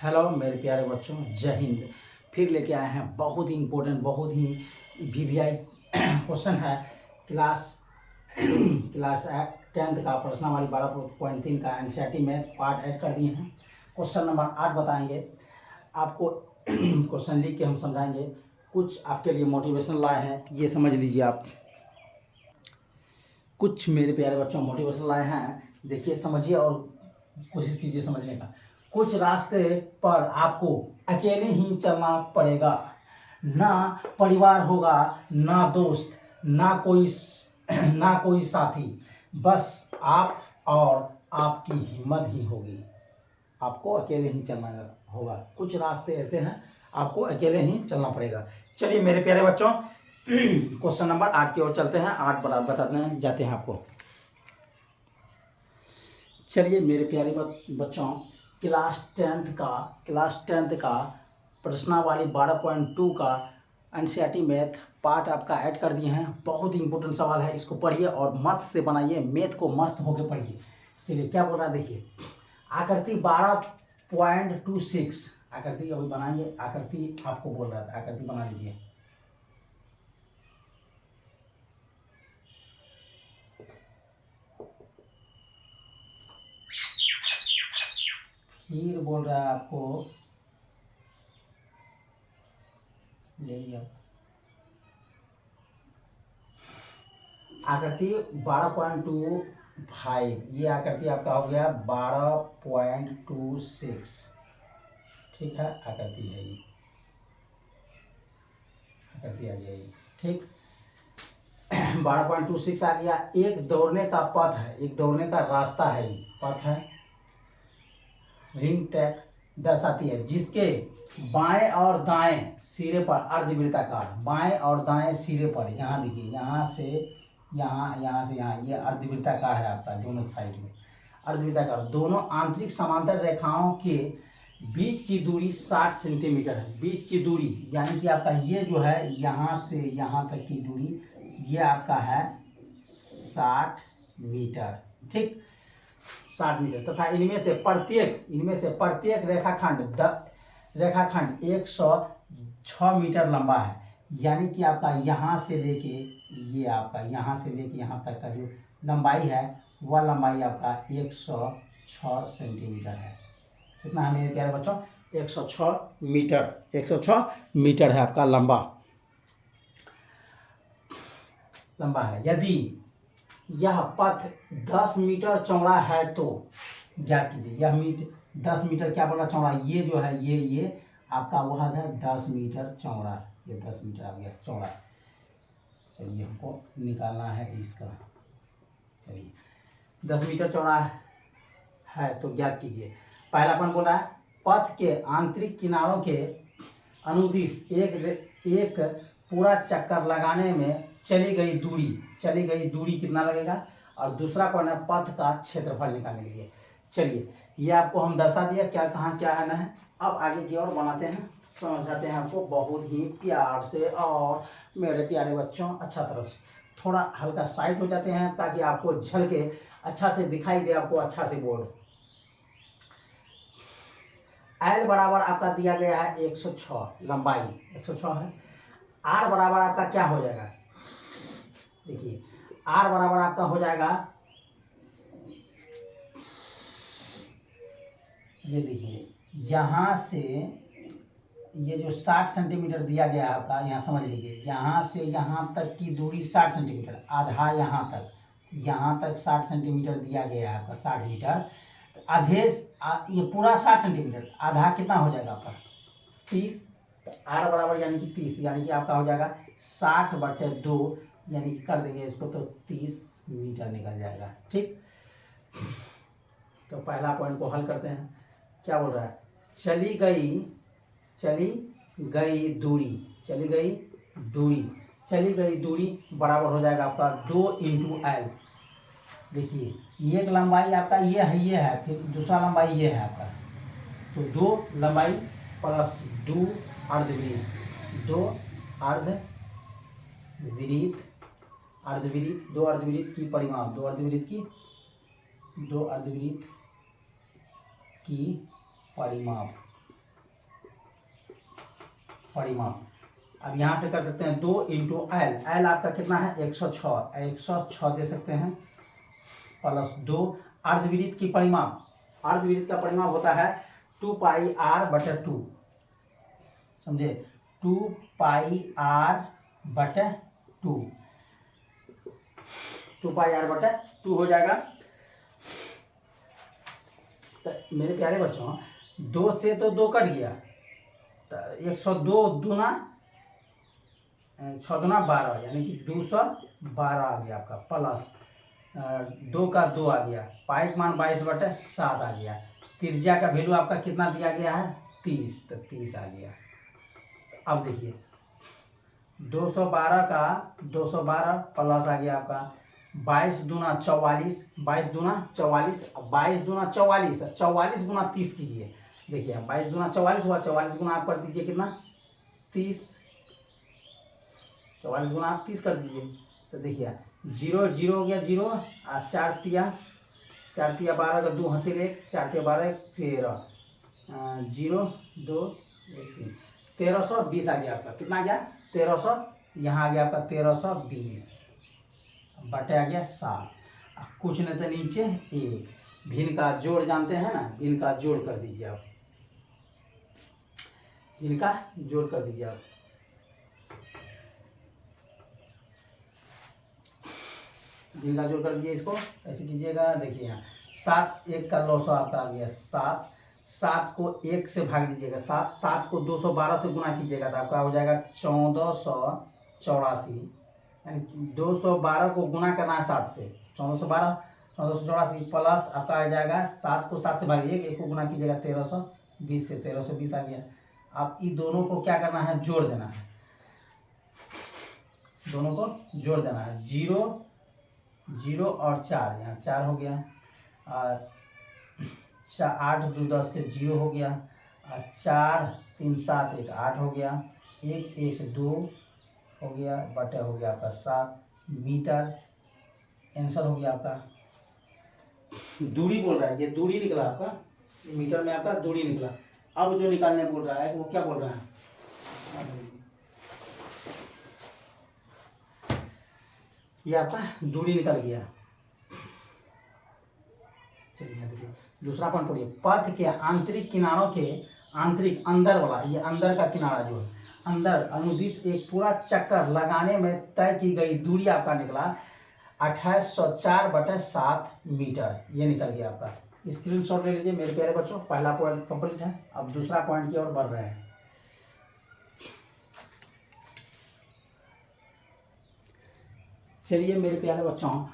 Hello मेरे प्यारे बच्चों, जय हिंद। फिर लेके आए हैं बहुत ही इम्पोर्टेंट, बहुत ही वीवीआई क्वेश्चन है। क्लास क्लास 10th का प्रश्न वाली 12.3 का एनसीईआरटी मैथ पार्ट ऐड कर दिए हैं। क्वेश्चन नंबर 8 बताएंगे आपको। क्वेश्चन लिख के हम समझाएंगे। कुछ आपके लिए मोटिवेशनल लाए हैं, ये समझ लीजिए आप। कुछ मेरे प्यारे बच्चों मोटिवेशनल लाए हैं, देखिए समझिए और कोशिश कीजिए समझने का। कुछ रास्ते पर आपको अकेले ही चलना पड़ेगा, ना परिवार होगा, ना दोस्त, ना कोई साथी, बस आप और आपकी हिम्मत ही होगी। आपको अकेले ही चलना होगा। कुछ रास्ते ऐसे हैं, आपको अकेले ही चलना पड़ेगा। चलिए मेरे प्यारे बच्चों, क्वेश्चन नंबर 8 की ओर चलते हैं। 8 बताते जाते हैं आपको। चलिए मेरे प्यारे बच्चों, क्लास 10th का प्रश्नावली 12.2 का एनसीईआरटी मैथ पार्ट आपका ऐड कर दिए हैं। बहुत ही इंपॉर्टेंट सवाल है, इसको पढ़िए और मस्त से बनाइए। मैथ को मस्त होकर पढ़िए। चलिए क्या बोल रहा है देखिए। आकृति 12.26 आकृति अभी बनाएंगे। आकृति आपको बोल रहा था, आकृति बना लीजिए। फिर बोल रहा है आपको ले लिया। आकृति 12.25, ये आकृति आपका हो गया 12.26। ठीक है, आकृति है ये, आकृति आ गया ये। ठीक 12.26 आ गया। एक दौड़ने का पथ है, एक दौड़ने का रास्ता है, ये पथ है। रिंग ट्रैक दर्शाती है जिसके बाएं और दाएं सिरे पर अर्धवृत्ताकार, बाएं और दाएं सिरे पर, यहाँ देखिए, यहाँ से यहाँ, यहाँ से यहाँ, ये अर्धवृत्ताकार है आपका। दोनों साइड में अर्धवृत्ताकार, दोनों आंतरिक समांतर रेखाओं के बीच की दूरी 60 सेंटीमीटर है। बीच की दूरी यानी कि आपका ये जो है, यहाँ से यहाँ तक की दूरी, ये आपका है 60 मीटर। ठीक 60 मीटर। तथा इनमें से प्रत्येक रेखाखंड 106 मीटर लंबा है। यानी कि आपका यहाँ से लेके ये आपका यहाँ से लेके यहाँ तक का जो लंबाई है, वह लंबाई आपका 106 सेंटीमीटर है। कितना है मेरे प्यारे बच्चों? 106 मीटर है आपका लंबा है। यदि यह पथ 10 मीटर चौड़ा है तो ज्ञात कीजिए। यह 10 मीटर क्या बोला चौड़ा, ये जो है ये आपका वह है 10 मीटर चौड़ा। ये 10 मीटर आ गया चौड़ा। चलिए हमको निकालना है इसका। चलिए 10 मीटर चौड़ा है तो ज्ञात कीजिए। पहला अपन बोला है पथ के आंतरिक किनारों के अनुदिश एक पूरा चक्कर लगाने में चली गई दूरी कितना लगेगा। और दूसरा पॉइंट है पथ का क्षेत्रफल निकालने के लिए। चलिए ये आपको हम दर्शा दिया क्या कहाँ क्या आना है। अब आगे की ओर बनाते हैं, समझाते हैं आपको बहुत ही प्यार से। और मेरे प्यारे बच्चों अच्छा तरह से थोड़ा हल्का साइड हो जाते हैं ताकि आपको झलके अच्छा से दिखाई दे, आपको अच्छा से बोर्ड। एल बराबर आपका दिया गया है 106, लंबाई 106 है। आर बराबर आपका क्या हो जाएगा देखिए। आर बराबर आपका हो जाएगा, ये देखिए, यहाँ से ये जो 60 सेंटीमीटर दिया गया है आपका, यहाँ समझ लीजिए, यहाँ से यहाँ तक की दूरी 60 सेंटीमीटर, आधा यहाँ तक 60 सेंटीमीटर दिया गया है आपका, 60 मीटर। तो आधे ये पूरा 60 सेंटीमीटर, आधा कितना हो जाएगा आपका 30। तो आर बराबर यानी कि 30, यानी कि आपका हो जाएगा 60/2, यानी कि कर देंगे इसको तो 30 मीटर निकल जाएगा। ठीक तो पहला पॉइंट को हल करते हैं। क्या बोल रहा है, चली गई दूरी बराबर हो जाएगा आपका 2 × L। देखिए एक लंबाई आपका ये है, फिर दूसरा लंबाई ये है आपका, तो 2 लंबाई प्लस 2 अर्धवृत्त, 2 अर्धवृत्त की परिमाप, 2 अर्धवृत्त की परिमाप परिमाप। अब यहाँ से कर सकते हैं 2 इंटू एल, एल आपका कितना है 106, 106 दे सकते हैं प्लस 2 अर्धवृत्त की परिमाप, अर्धवृत्त का परिमाप होता है 2 पाई आर बटे 2, समझे 2 पाई आर बटे 2, 2 पाई आर बटे 2 हो जाएगा। तो मेरे प्यारे बच्चों 2 से तो 2 कट गया, तो 102 दूना 6 दूना 12, यानी कि 212 आ गया आपका, प्लस 2 का 2 आ गया, पाई का मान 22/7 आ गया, त्रिज्या का वैल्यू आपका कितना दिया गया है 30, तो 30 आ गया। अब देखिए 212 का 212 प्लस आ गया आपका 22 दूना 44, 22 दूना 44, 22 दूना 44, 44 गुना 30 कीजिए, देखिए 22 दूना 44 हुआ, 44 गुना आप कर दीजिए कितना 30, 44 गुना आप 30 कर दीजिए, तो देखिए 0 0 हो गया 0, 4 तिया 12 का 2 हंसिल 1, 4 तिया 12 13, 0 2 1 3, 1320 आ गया आपका, कितना आ गया 1300, यहाँ आ गया आपका 1320 बटे आ गया 7, कुछ नहीं तो नीचे 1, भिन्न का जोड़ जानते हैं ना, भिन्न का जोड़ कर दीजिए आप, भिन्न का जोड़ कर दीजिए आप, भिन्न का जोड़ कर दीजिए, इसको ऐसे कीजिएगा, देखिए यहाँ 7 1 का 900 आपका आ गया 7, 7 को 1 से भाग दीजिएगा, 7 को 212 से गुना कीजिएगा तो आपका हो जाएगा 1484, यानी 212 को गुना करना है 7 से, 1484 प्लस आपका आ जाएगा 7 को 7 से भाग दीजिए, 1 को गुना कीजिएगा 1320 से, 1320 आ गया। अब इन दोनों को क्या करना है जोड़ देना है, दोनों को जोड़ देना है, 0 0 और 4, यहाँ 4 हो गया, और 8 2 10 के 0 हो गया, और 4 3 7 1 8 हो गया, 1 1 2 हो गया, बटे हो गया आपका 7 मीटर, आंसर हो गया आपका। दूरी बोल रहा है, ये दूरी निकला आपका, मीटर में आपका दूरी निकला। अब जो निकालने बोल रहा है वो क्या बोल रहा है, ये आपका दूरी निकल गया। चलिए देखिए दूसरा पॉइंट पढ़िए, पथ के आंतरिक किनारों के आंतरिक अंदर वाला, ये अंदर का किनारा जो है अंदर अनुदिश एक पूरा चक्कर लगाने में तय की गई दूरी आपका निकला 2804/7 मीटर, ये निकल गया आपका। स्क्रीनशॉट ले लीजिए मेरे प्यारे बच्चों, पहला पॉइंट कंप्लीट है, अब दूसरा पॉइंट की ओर बढ़ रहे हैं। चलिए मेरे प्यारे बच्चों,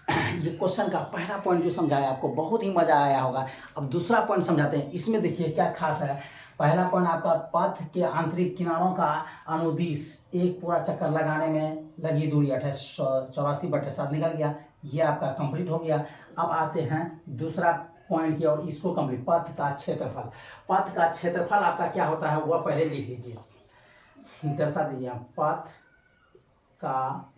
ये क्वेश्चन का पहला पॉइंट जो समझाया आपको बहुत ही मजा आया होगा, अब दूसरा पॉइंट समझाते हैं। इसमें देखिए क्या खास है, पहला पॉइंट आपका पथ के आंतरिक किनारों का अनुदिश एक पूरा चक्कर लगाने में लगी दूरी 2884/7 निकल गया, ये आपका कंप्लीट हो गया। अब आते हैं दूसरा पॉइंट की और इसको कंप्लीट, पथ का क्षेत्रफल। पथ का क्षेत्रफल आपका क्या होता है वह पहले लिख लीजिए, दर्शा दीजिए, पथ का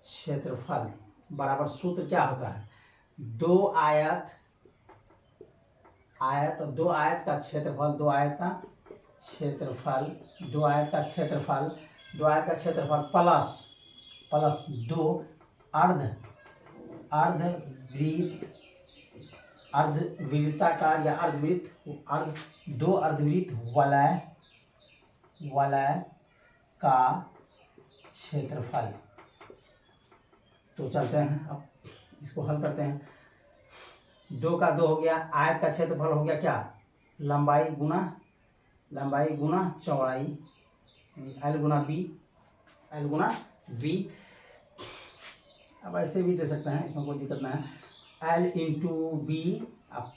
क्षेत्रफल बराबर सूत्र क्या होता है, 2 आयत और 2 आयत का क्षेत्रफल, 2 आयत का क्षेत्रफल, 2 आयत का क्षेत्रफल, 2 आयत का क्षेत्रफल प्लस 2 अर्धवृत्ताकार या अर्धवृत्त 2 अर्धवृत्त वलय का क्षेत्रफल। तो चलते हैं अब इसको हल करते हैं, 2 का 2 हो गया, आयत का क्षेत्रफल हो गया क्या, लंबाई गुना चौड़ाई, एल गुना बी, अब ऐसे भी दे सकते हैं, इसमें कोई दिक्कत नहीं है, एल इंटू बी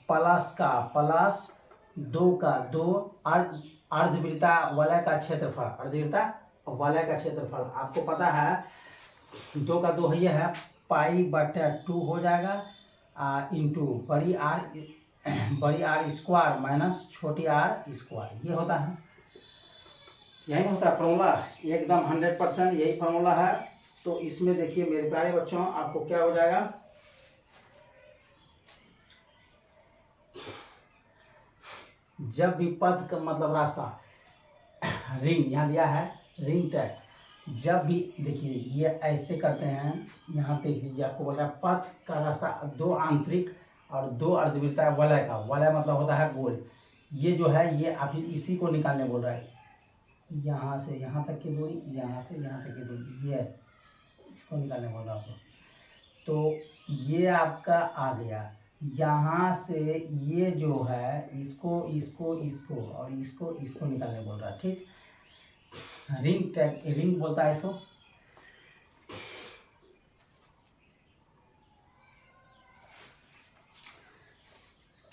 प्लस 2 का 2 अर्धवृत्ता वलय का क्षेत्रफल, आपको पता है 2 का 2 है π/2 हो जाएगा, इंटू बड़ी आर स्क्वायर माइनस छोटी आर स्क्वायर, ये होता है, यही होता है फॉर्मूला, एकदम 100% यही फॉर्मूला है। तो इसमें देखिए मेरे प्यारे बच्चों आपको क्या हो जाएगा, जब भी पथ का मतलब रास्ता रिंग यहाँ दिया है रिंग टैग। जब भी देखिए ये ऐसे करते हैं, यहाँ देख लीजिए आपको बोल रहा है पथ का रास्ता 2 आंतरिक और 2 अर्धवृत्ताकार वलय का, वलय मतलब होता है गोल। ये जो है ये आप इसी को निकालने बोल रहा है, यहाँ से यहाँ तक की दूरी, यहाँ से यहाँ तक की दूरी, ये इसको निकालने बोल रहा हूँ। तो ये आपका आ गया, यहाँ से ये जो है इसको इसको इसको और इसको इसको निकालने बोल रहा है, ठीक। रिंग टैग, रिंग बोलता है इसको।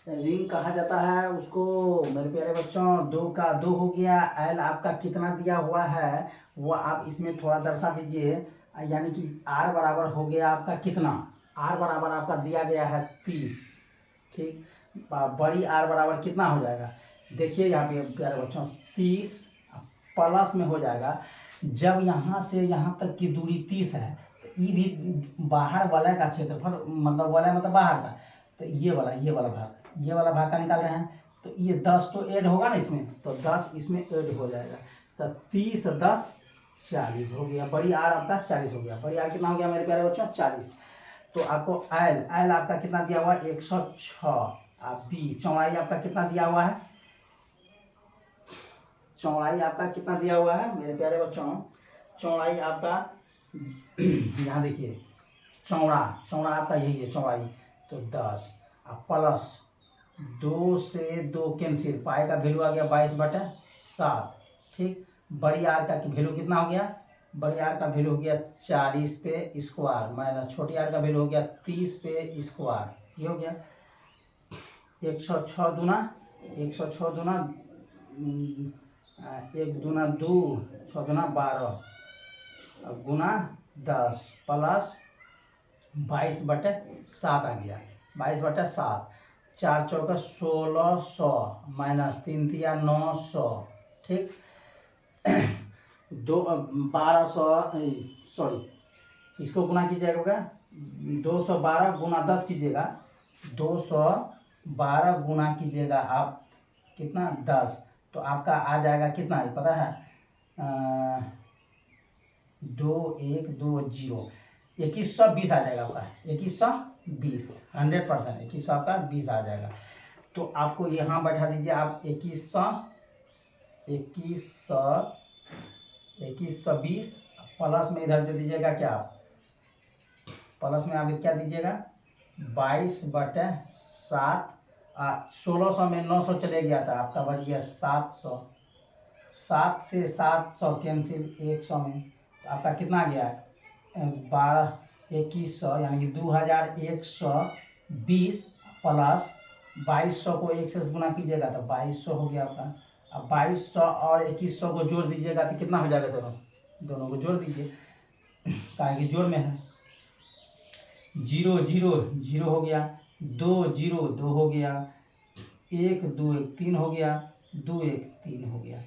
रिंग कहा जाता है उसको मेरे प्यारे बच्चों। 2 का 2 हो गया। एल आपका कितना दिया हुआ है वो आप इसमें थोड़ा दर्शा दीजिए, यानी कि आर बराबर हो गया आपका कितना, आर बराबर आपका दिया गया है 30, ठीक। बड़ी आर बराबर कितना हो जाएगा, देखिए यहाँ पे प्यारे बच्चों 30 प्लस में हो जाएगा। जब यहाँ से यहाँ तक की दूरी 30 है तो ये भी बाहर वाला का क्षेत्रफल, मतलब वाला मतलब बाहर का, तो ये वाला भाग का निकाल रहे हैं। तो ये 10 तो ऐड होगा ना इसमें, तो 10 इसमें ऐड हो जाएगा, तो 30 10 40 हो गया। बड़ी आर आपका 40 हो गया। बड़ी आर कितना हो गया मेरे प्यारे बच्चों 40। तो आपको एल आपका कितना दिया हुआ है 106। आप बी चौड़ाई आपका कितना दिया हुआ है, चौड़ाई आपका कितना दिया हुआ है मेरे प्यारे बच्चों, चौड़ाई आपका यहाँ देखिए चौड़ा आपका यही है चौड़ाई, तो 10 अब प्लस 2 से 2 कैंसिल, पाई का वैल्यू आ गया 22/7, ठीक। बड़ी आर का वैल्यू कितना हो गया, बड़ी आर का वैल्यू हो गया 40 पे स्क्वायर, माइनस छोटी आर का वैल्यू हो गया 30 पे स्क्वायर, ये हो गया 106 दूना 106 दूना 1 दूना 2, 6 दूना 12 गुना 10 प्लस 22/7 आ गया, 22/7, 4 चौका 1600 माइनस 3 तिया 900, ठीक। 1200 सॉरी इसको गुना कीजिएगा 212 गुना 10 कीजिएगा, 212 गुना कीजिएगा आप कितना 10, तो आपका आ जाएगा कितना है पता है 2120 2120 आ जाएगा आपका 2120 100% 2100 आपका 20 आ जाएगा। तो आपको यहाँ बैठा दीजिए आप 2120 प्लस में इधर दे दीजिएगा क्या, प्लस में आप क्या दीजिएगा 22/7, 1600 में 900 चले गया था आपका बच गया 700, 7 से 700 कैंसिल 100 में, तो आपका कितना गया 2100 यानी कि 2120 प्लस 2200 को 1 से गुना कीजिएगा तो 2200 हो गया आपका। अब 2200 और 2100 को जोड़ दीजिएगा तो कितना हो जाएगा, दोनों को जोड़ दीजिए, काहे कि जोड़ में है, 0 0 0 हो गया, 2 0 2 हो गया, 1 2 1 3 हो गया, 2 1 3 हो गया,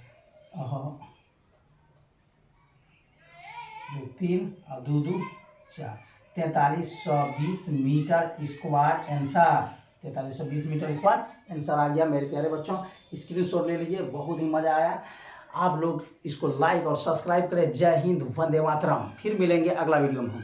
2 3 और 2 2 4, 4320 metre square answer, 4320 metre square answer आ गया मेरे प्यारे बच्चों। स्क्रीनशॉट ले लीजिए, बहुत ही मज़ा आया। आप लोग इसको लाइक और सब्सक्राइब करें। जय हिंद, वंदे मातरम। फिर मिलेंगे अगला वीडियो में हम।